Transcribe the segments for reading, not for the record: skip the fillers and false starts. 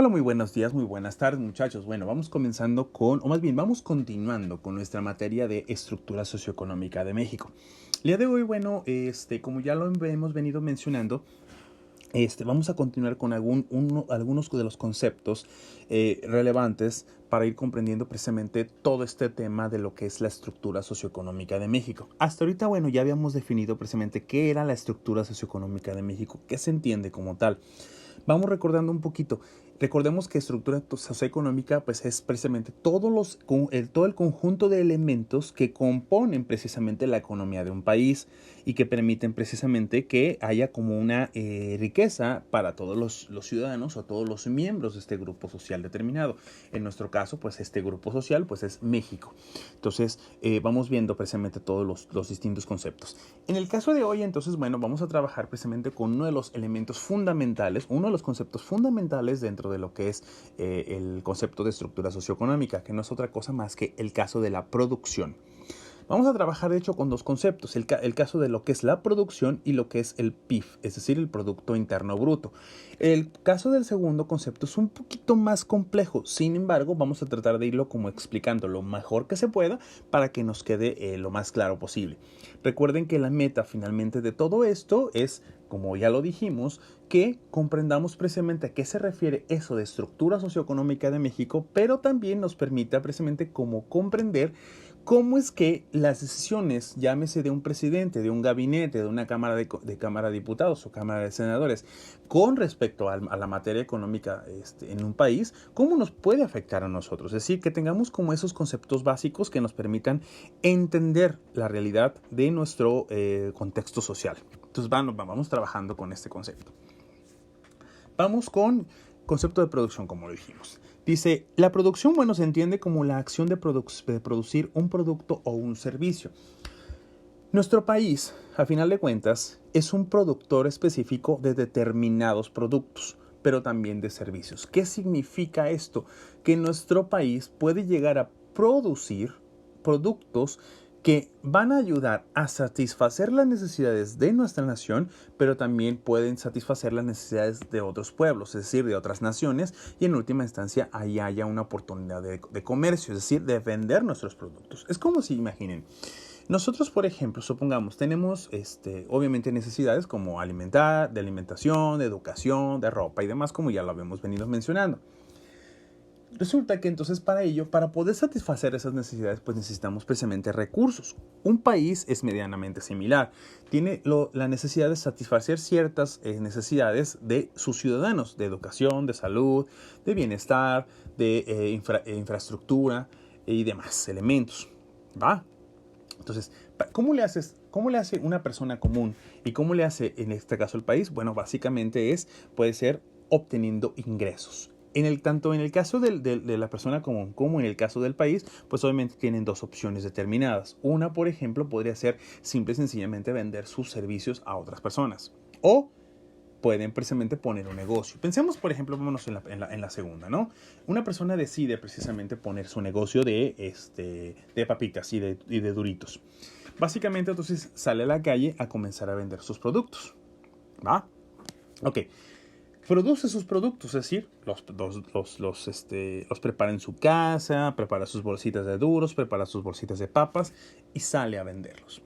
Hola, muy buenos días, muy buenas tardes, muchachos. Bueno, vamos comenzando con, o más bien, vamos continuando con nuestra materia de estructura socioeconómica de México. El día de hoy, bueno, como ya lo hemos venido mencionando, vamos a continuar con algunos de los conceptos relevantes para ir comprendiendo precisamente todo este tema de lo que es la estructura socioeconómica de México. Hasta ahorita, bueno, ya habíamos definido precisamente qué era la estructura socioeconómica de México, qué se entiende como tal. Vamos recordando un poquito. Recordemos que estructura socioeconómica pues es precisamente todo el conjunto de elementos que componen precisamente la economía de un país y que permiten precisamente que haya como una riqueza para todos los ciudadanos o todos los miembros de este grupo social determinado. En nuestro caso, pues este grupo social pues es México. Entonces, vamos viendo precisamente todos los distintos conceptos. En el caso de hoy, entonces, bueno, vamos a trabajar precisamente con uno de los elementos fundamentales, uno de los conceptos fundamentales dentro de lo que es el concepto de estructura socioeconómica, que no es otra cosa más que el caso de la producción. Vamos a trabajar de hecho con dos conceptos, el caso de lo que es la producción y lo que es el PIB, es decir, el Producto Interno Bruto. El caso del segundo concepto es un poquito más complejo, sin embargo vamos a tratar de irlo como explicando lo mejor que se pueda para que nos quede lo más claro posible. Recuerden que la meta finalmente de todo esto es, como ya lo dijimos, que comprendamos precisamente a qué se refiere eso de estructura socioeconómica de México, pero también nos permita precisamente cómo comprender cómo es que las decisiones, llámese de un presidente, de un gabinete, de una cámara de diputados o cámara de senadores, con respecto a la materia económica en un país, cómo nos puede afectar a nosotros. Es decir, que tengamos como esos conceptos básicos que nos permitan entender la realidad de nuestro contexto social. Entonces vamos trabajando con este concepto. Vamos con concepto de producción, como lo dijimos. Dice, la producción, bueno, se entiende como la acción de producir un producto o un servicio. Nuestro país, a final de cuentas, es un productor específico de determinados productos, pero también de servicios. ¿Qué significa esto? Que nuestro país puede llegar a producir productos que van a ayudar a satisfacer las necesidades de nuestra nación, pero también pueden satisfacer las necesidades de otros pueblos, es decir, de otras naciones, y en última instancia ahí haya una oportunidad de comercio, es decir, de vender nuestros productos. Es como si, imaginen, nosotros, por ejemplo, supongamos, tenemos obviamente necesidades como de alimentación, de educación, de ropa y demás, como ya lo habíamos venido mencionando. Resulta que entonces para ello, para poder satisfacer esas necesidades, pues necesitamos precisamente recursos. Un país es medianamente similar. Tiene la necesidad de satisfacer ciertas necesidades de sus ciudadanos, de educación, de salud, de bienestar, de infraestructura y demás elementos. ¿Va? Entonces, ¿cómo le hace una persona común y cómo le hace en este caso el país? Bueno, básicamente puede ser obteniendo ingresos. Tanto en el caso de la persona común como en el caso del país, pues obviamente tienen dos opciones determinadas. Una, por ejemplo, podría ser simple y sencillamente vender sus servicios a otras personas. O pueden precisamente poner un negocio. Pensemos, por ejemplo, vámonos en la segunda, ¿no? Una persona decide precisamente poner su negocio de papitas y de duritos. Básicamente, entonces, sale a la calle a comenzar a vender sus productos. ¿Va? Ok. Produce sus productos, es decir, los prepara en su casa, prepara sus bolsitas de duros, prepara sus bolsitas de papas y sale a venderlos.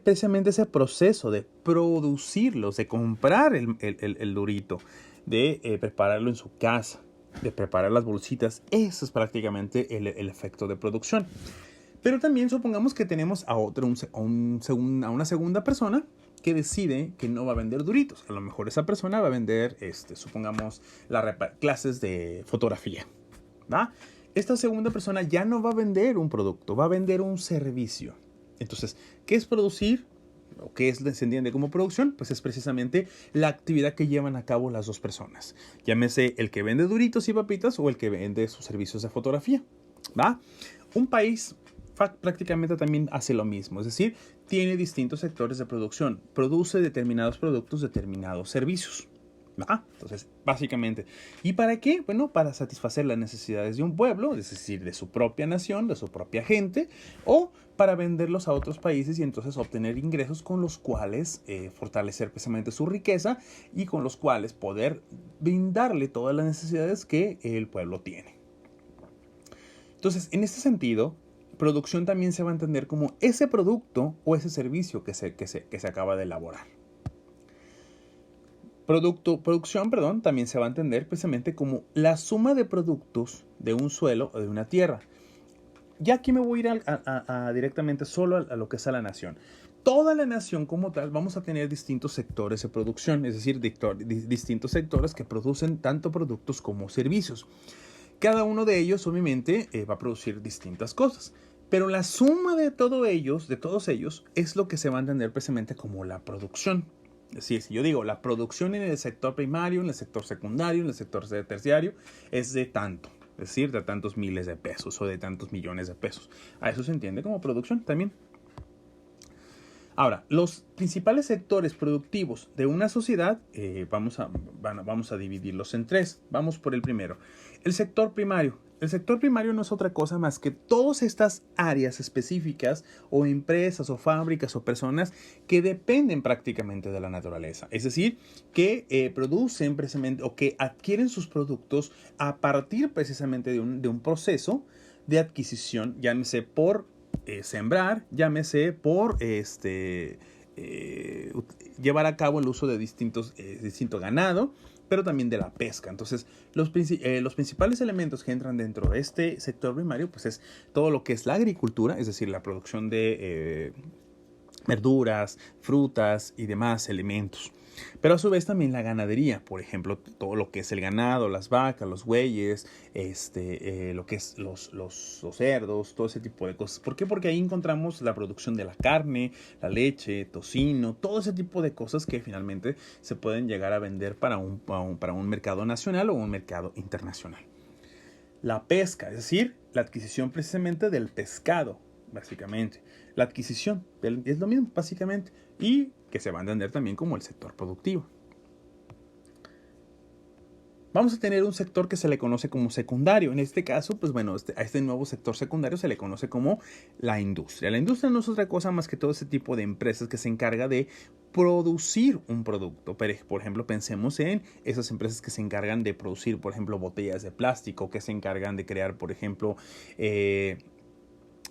Precisamente ese proceso de producirlos, de comprar el durito, de prepararlo en su casa, de preparar las bolsitas, eso es prácticamente el efecto de producción. Pero también supongamos que tenemos a una segunda persona que decide que no va a vender duritos. A lo mejor esa persona va a vender, supongamos, clases de fotografía, ¿va? Esta segunda persona ya no va a vender un producto, va a vender un servicio. Entonces, ¿qué es producir? ¿O qué se entiende como producción? Pues es precisamente la actividad que llevan a cabo las dos personas. Llámese el que vende duritos y papitas o el que vende sus servicios de fotografía, ¿va? Un país prácticamente también hace lo mismo, es decir, tiene distintos sectores de producción, produce determinados productos, determinados servicios, Entonces, básicamente, ¿y para qué? Bueno, para satisfacer las necesidades de un pueblo, es decir, de su propia nación, de su propia gente, o para venderlos a otros países y entonces obtener ingresos con los cuales fortalecer precisamente su riqueza y con los cuales poder brindarle todas las necesidades que el pueblo tiene. Entonces, en este sentido, producción también se va a entender como ese producto o ese servicio que se acaba de elaborar. Producción, también se va a entender precisamente como la suma de productos de un suelo o de una tierra. Ya aquí me voy a ir directamente solo a lo que es a la nación. Toda la nación como tal vamos a tener distintos sectores de producción, es decir, distintos sectores que producen tanto productos como servicios. Cada uno de ellos obviamente va a producir distintas cosas, pero la suma de todos ellos, es lo que se va a entender precisamente como la producción. Es decir, si yo digo la producción en el sector primario, en el sector secundario, en el sector terciario, es de tanto, es decir, de tantos miles de pesos o de tantos millones de pesos. A eso se entiende como producción también. Ahora, los principales sectores productivos de una sociedad, vamos a dividirlos en tres. Vamos por el primero. El sector primario. El sector primario no es otra cosa más que todas estas áreas específicas o empresas o fábricas o personas que dependen prácticamente de la naturaleza. Es decir, que producen precisamente o que adquieren sus productos a partir precisamente de un proceso de adquisición, llámese por sembrar, llámese por llevar a cabo el uso de distinto ganado, pero también de la pesca. Entonces, los principales elementos que entran dentro de este sector primario, pues es todo lo que es la agricultura, es decir, la producción de verduras, frutas y demás elementos. Pero a su vez también la ganadería, por ejemplo, todo lo que es el ganado, las vacas, los bueyes, lo que es los cerdos, todo ese tipo de cosas. ¿Por qué? Porque ahí encontramos la producción de la carne, la leche, tocino, todo ese tipo de cosas que finalmente se pueden llegar a vender para un mercado nacional o un mercado internacional. La pesca, es decir, la adquisición precisamente del pescado, básicamente. La adquisición es lo mismo, básicamente, y que se va a entender también como el sector productivo. Vamos a tener un sector que se le conoce como secundario. En este caso, pues bueno, a este nuevo sector secundario se le conoce como la industria. La industria no es otra cosa más que todo ese tipo de empresas que se encarga de producir un producto. Pero, por ejemplo, pensemos en esas empresas que se encargan de producir, por ejemplo, botellas de plástico, que se encargan de crear, por ejemplo,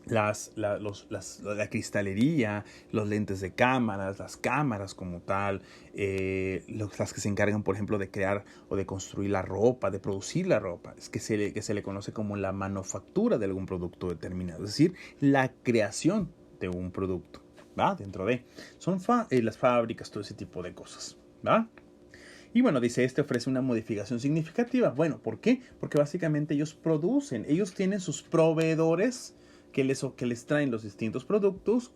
la cristalería, los lentes de cámaras, las cámaras como tal, las que se encargan, por ejemplo, de crear o de construir la ropa, de producir la ropa, es que se le conoce como la manufactura de algún producto determinado, es decir, la creación de un producto, ¿va? Dentro de, son las fábricas, todo ese tipo de cosas, ¿va? Y bueno, dice, ofrece una modificación significativa. Bueno, ¿por qué? Porque básicamente ellos producen, ellos tienen sus proveedores que les traen los distintos productos,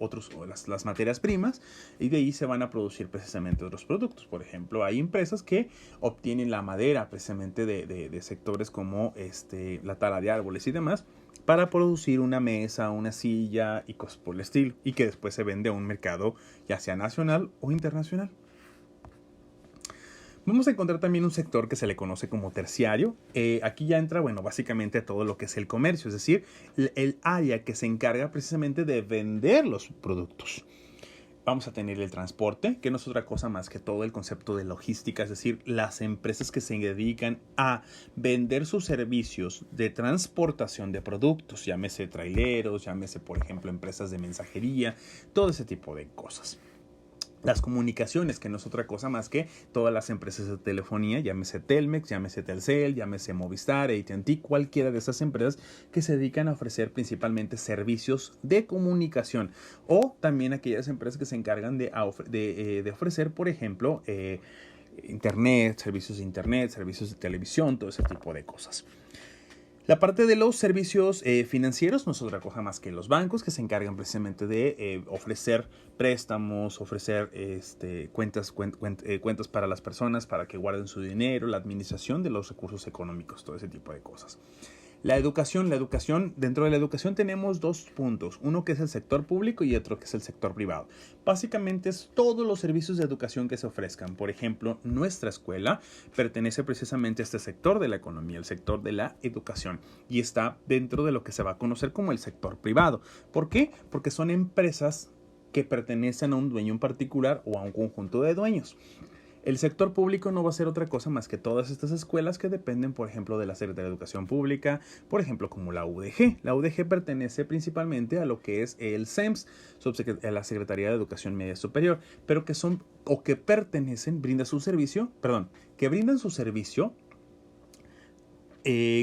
las materias primas, y de ahí se van a producir precisamente otros productos. Por ejemplo, hay empresas que obtienen la madera precisamente de sectores como la tala de árboles y demás, para producir una mesa, una silla y cosas por el estilo, y que después se vende a un mercado ya sea nacional o internacional. Vamos a encontrar también un sector que se le conoce como terciario. Aquí ya entra, bueno, básicamente todo lo que es el comercio, es decir, el área que se encarga precisamente de vender los productos. Vamos a tener el transporte, que no es otra cosa más que todo el concepto de logística, es decir, las empresas que se dedican a vender sus servicios de transportación de productos, llámese traileros, llámese, por ejemplo, empresas de mensajería, todo ese tipo de cosas. Las comunicaciones, que no es otra cosa más que todas las empresas de telefonía, llámese Telmex, llámese Telcel, llámese Movistar, AT&T, cualquiera de esas empresas que se dedican a ofrecer principalmente servicios de comunicación, o también aquellas empresas que se encargan de ofrecer, por ejemplo, internet, servicios de televisión, todo ese tipo de cosas. La parte de los servicios financieros no es otra cosa más que los bancos, que se encargan precisamente de ofrecer préstamos, ofrecer cuentas para las personas para que guarden su dinero, la administración de los recursos económicos, todo ese tipo de cosas. La educación, dentro de la educación tenemos dos puntos, uno que es el sector público y otro que es el sector privado. Básicamente es todos los servicios de educación que se ofrezcan. Por ejemplo, nuestra escuela pertenece precisamente a este sector de la economía, el sector de la educación, y está dentro de lo que se va a conocer como el sector privado. ¿Por qué? Porque son empresas que pertenecen a un dueño en particular o a un conjunto de dueños. El sector público no va a ser otra cosa más que todas estas escuelas que dependen, por ejemplo, de la Secretaría de Educación Pública, por ejemplo, como la UDG. La UDG pertenece principalmente a lo que es el SEMS, a la Secretaría de Educación Media Superior, pero que son o que pertenecen, brindan su servicio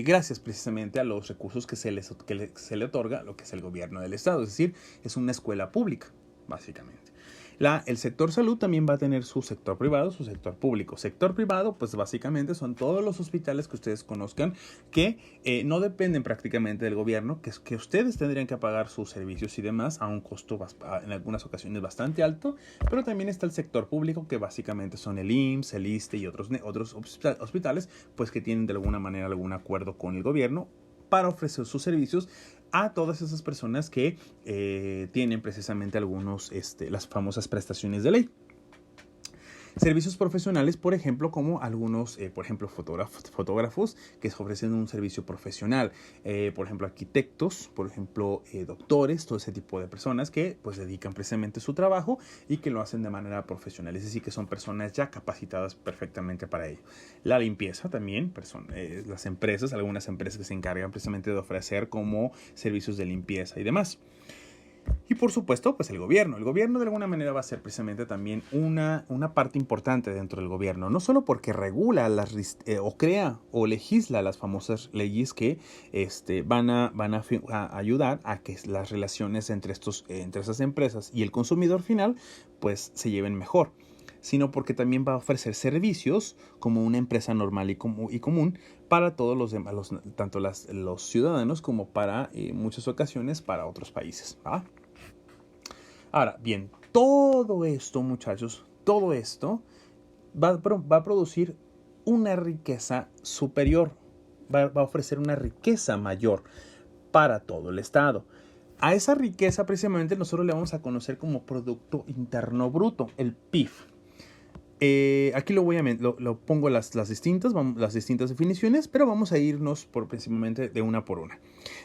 gracias precisamente a los recursos que se le otorga lo que es el gobierno del estado, es decir, es una escuela pública, básicamente. El sector salud también va a tener su sector privado, su sector público. Sector privado, pues básicamente son todos los hospitales que ustedes conozcan que no dependen prácticamente del gobierno, que ustedes tendrían que pagar sus servicios y demás a un costo en algunas ocasiones bastante alto, pero también está el sector público, que básicamente son el IMSS, el ISSSTE y otros hospitales, pues que tienen de alguna manera algún acuerdo con el gobierno para ofrecer sus servicios a todas esas personas que tienen precisamente las famosas prestaciones de ley. Servicios profesionales, por ejemplo, como algunos, por ejemplo, fotógrafos que ofrecen un servicio profesional, por ejemplo, arquitectos, por ejemplo, doctores, todo ese tipo de personas que pues dedican precisamente su trabajo y que lo hacen de manera profesional, es decir, que son personas ya capacitadas perfectamente para ello. La limpieza también, algunas empresas que se encargan precisamente de ofrecer como servicios de limpieza y demás. Y por supuesto, pues el gobierno. El gobierno de alguna manera va a ser precisamente también una parte importante dentro del gobierno. No solo porque regula o crea o legisla las famosas leyes que van a ayudar a que las relaciones entre esas empresas y el consumidor final pues se lleven mejor, sino porque también va a ofrecer servicios como una empresa normal y común para todos los demás, tanto los ciudadanos como para muchas ocasiones para otros países, ¿va? Ahora, bien, todo esto, muchachos, todo esto va a producir una riqueza superior, va a ofrecer una riqueza mayor para todo el Estado. A esa riqueza precisamente nosotros le vamos a conocer como Producto Interno Bruto, el PIB. Aquí lo pongo las distintas definiciones, pero vamos a irnos principalmente de una por una.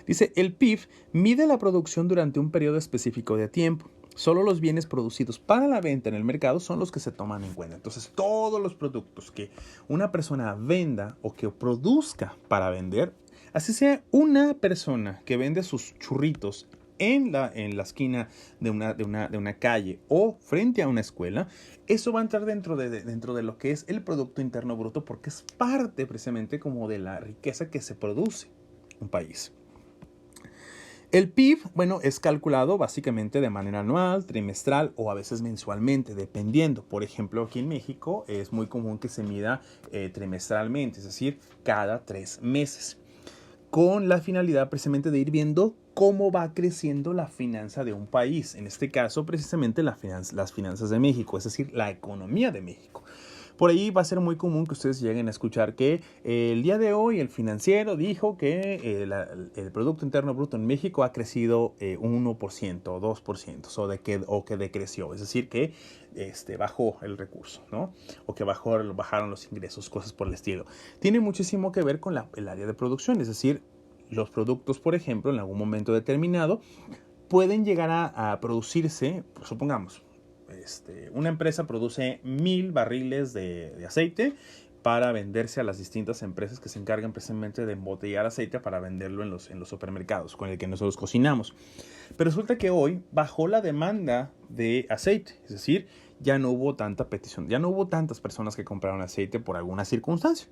Dice, el PIB mide la producción durante un periodo específico de tiempo. Solo los bienes producidos para la venta en el mercado son los que se toman en cuenta. Entonces, todos los productos que una persona venda o que produzca para vender, así sea una persona que vende sus churritos en la esquina de una calle o frente a una escuela, eso va a entrar dentro de lo que es el Producto Interno Bruto, porque es parte precisamente como de la riqueza que se produce en un país. El PIB, bueno, es calculado básicamente de manera anual, trimestral o a veces mensualmente, dependiendo. Por ejemplo, aquí en México es muy común que se mida trimestralmente, es decir, cada 3 meses, con la finalidad precisamente de ir viendo cómo va creciendo la finanza de un país. En este caso, precisamente las finanzas de México, es decir, la economía de México. Por ahí va a ser muy común que ustedes lleguen a escuchar que el día de hoy el financiero dijo que el Producto Interno Bruto en México ha crecido 1% o 2% o que decreció, es decir, que bajó el recurso, ¿no? O que bajaron los ingresos, cosas por el estilo. Tiene muchísimo que ver con el área de producción, es decir, los productos, por ejemplo, en algún momento determinado pueden llegar a producirse, pues, supongamos, una empresa produce 1000 barriles de aceite para venderse a las distintas empresas que se encargan precisamente de embotellar aceite para venderlo en los supermercados con el que nosotros cocinamos. Pero resulta que hoy bajó la demanda de aceite, es decir, ya no hubo tanta petición, ya no hubo tantas personas que compraron aceite por alguna circunstancia.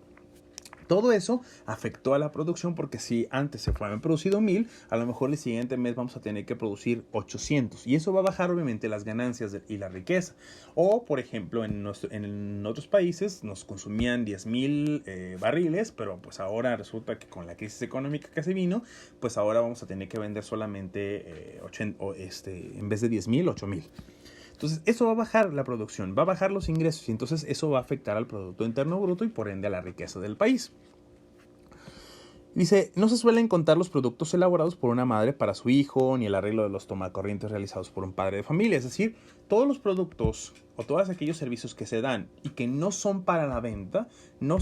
Todo eso afectó a la producción, porque si antes se habían producido 1000, a lo mejor el siguiente mes vamos a tener que producir 800. Y eso va a bajar obviamente las ganancias y la riqueza. O, por ejemplo, en otros países nos consumían 10,000 barriles, pero pues ahora resulta que con la crisis económica que se vino, pues ahora vamos a tener que vender solamente en vez de 10,000, 8,000. Entonces, eso va a bajar la producción, va a bajar los ingresos y entonces eso va a afectar al Producto Interno Bruto y por ende a la riqueza del país. Dice, no se suelen contar los productos elaborados por una madre para su hijo, ni el arreglo de los tomacorrientes realizados por un padre de familia. Es decir, todos los productos o todos aquellos servicios que se dan y que no son para la venta, no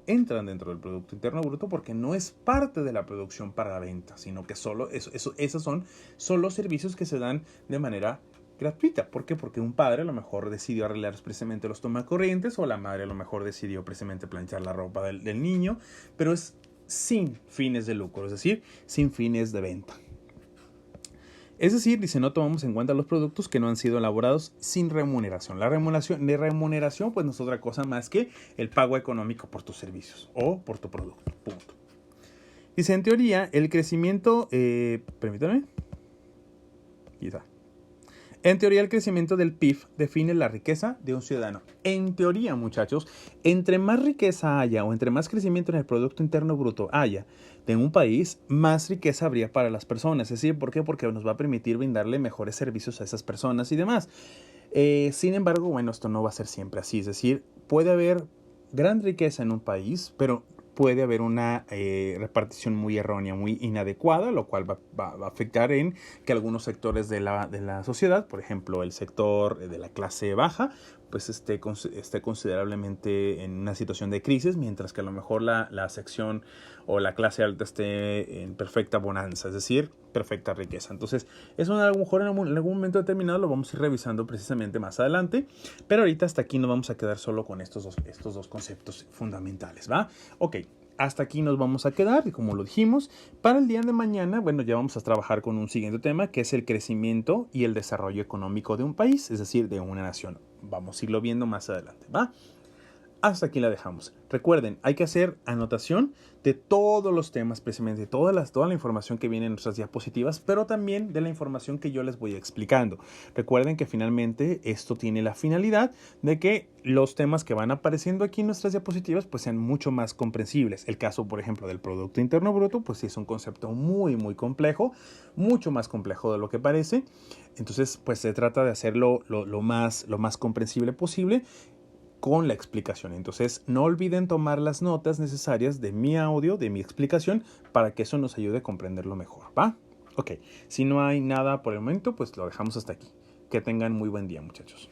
entran dentro del Producto Interno Bruto porque no es parte de la producción para la venta, sino que esos son solo servicios que se dan de manera gratuita. ¿Por qué? Porque un padre a lo mejor decidió arreglar precisamente los tomacorrientes o la madre a lo mejor decidió precisamente planchar la ropa del niño, pero es sin fines de lucro, es decir, sin fines de venta. Es decir, dice, no tomamos en cuenta los productos que no han sido elaborados sin remuneración. La remuneración pues no es otra cosa más que el pago económico por tus servicios o por tu producto, punto. Dice, en teoría, el crecimiento, permítanme, quizá. En teoría, el crecimiento del PIB define la riqueza de un ciudadano. En teoría, muchachos, entre más riqueza haya o entre más crecimiento en el Producto Interno Bruto haya de un país, más riqueza habría para las personas. Es decir, ¿por qué? Porque nos va a permitir brindarle mejores servicios a esas personas y demás. Sin embargo, bueno, esto no va a ser siempre así. Es decir, puede haber gran riqueza en un país, pero puede haber una repartición muy errónea, muy inadecuada, lo cual va a afectar en que algunos sectores de la sociedad, por ejemplo, el sector de la clase baja, pues esté considerablemente en una situación de crisis, mientras que a lo mejor la sección o la clase alta esté en perfecta bonanza, es decir, perfecta riqueza. Entonces, eso a lo mejor en algún momento determinado lo vamos a ir revisando precisamente más adelante, pero ahorita hasta aquí nos vamos a quedar solo con estos dos conceptos fundamentales, ¿va? Ok. Hasta aquí nos vamos a quedar y como lo dijimos, para el día de mañana, bueno, ya vamos a trabajar con un siguiente tema que es el crecimiento y el desarrollo económico de un país, es decir, de una nación. Vamos a irlo viendo más adelante, ¿va? Hasta aquí la dejamos. Recuerden, hay que hacer anotación de todos los temas, precisamente toda la información que viene en nuestras diapositivas, pero también de la información que yo les voy explicando. Recuerden que finalmente esto tiene la finalidad de que los temas que van apareciendo aquí en nuestras diapositivas pues sean mucho más comprensibles. El caso, por ejemplo, del Producto Interno Bruto, pues sí es un concepto muy, muy complejo, mucho más complejo de lo que parece. Entonces, pues se trata de hacerlo lo más comprensible posible con la explicación. Entonces, no olviden tomar las notas necesarias de mi audio, de mi explicación, para que eso nos ayude a comprenderlo mejor, ¿va? Ok, si no hay nada por el momento, pues lo dejamos hasta aquí. Que tengan muy buen día, muchachos.